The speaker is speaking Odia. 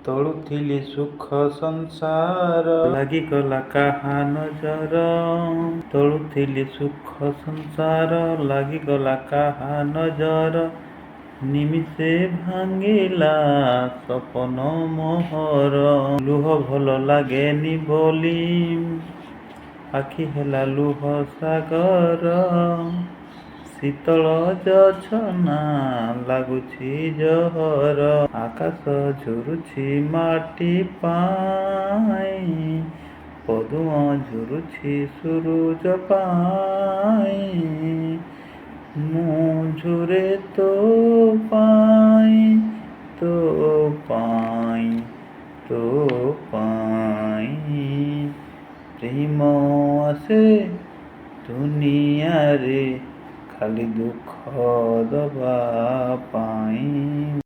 ତୋଳୁଥିଲି ସୁଖ ସଂସାର, ଲାଗିଗଲା କାହା ନଜର। ତୋଳୁଥିଲି ସୁଖ ସଂସାର, ଲାଗିଗଲା କାହା ନଜର। ନିମିଷେ ଭାଙ୍ଗିଲା ସପନ ମୋହର। ଲୁହ ଭଲ ଲାଗେନି ବୋଲି ଆଖି ହେଲା ଲୁହ ସାଗର। ଶୀତଳ ଜୋଛନା ଲାଗୁଛି ଜହର। ଆକାଶ ଝୁରୁଛି ମାଟି ପାଇଁ, ପଦ୍ମ ଝୁରୁଛି ସୁରୁଜ ପାଇଁ। ମୁଁ ଝୁରେ ତୋ ପାଇଁ, ତୋ ପାଇଁ, ତୋ ପାଇଁ। ପ୍ରେମ ଆସେ ଦୁନିଆରେ ଖାଲି ଦୁଃଖ ଦବା ପାଇଁ।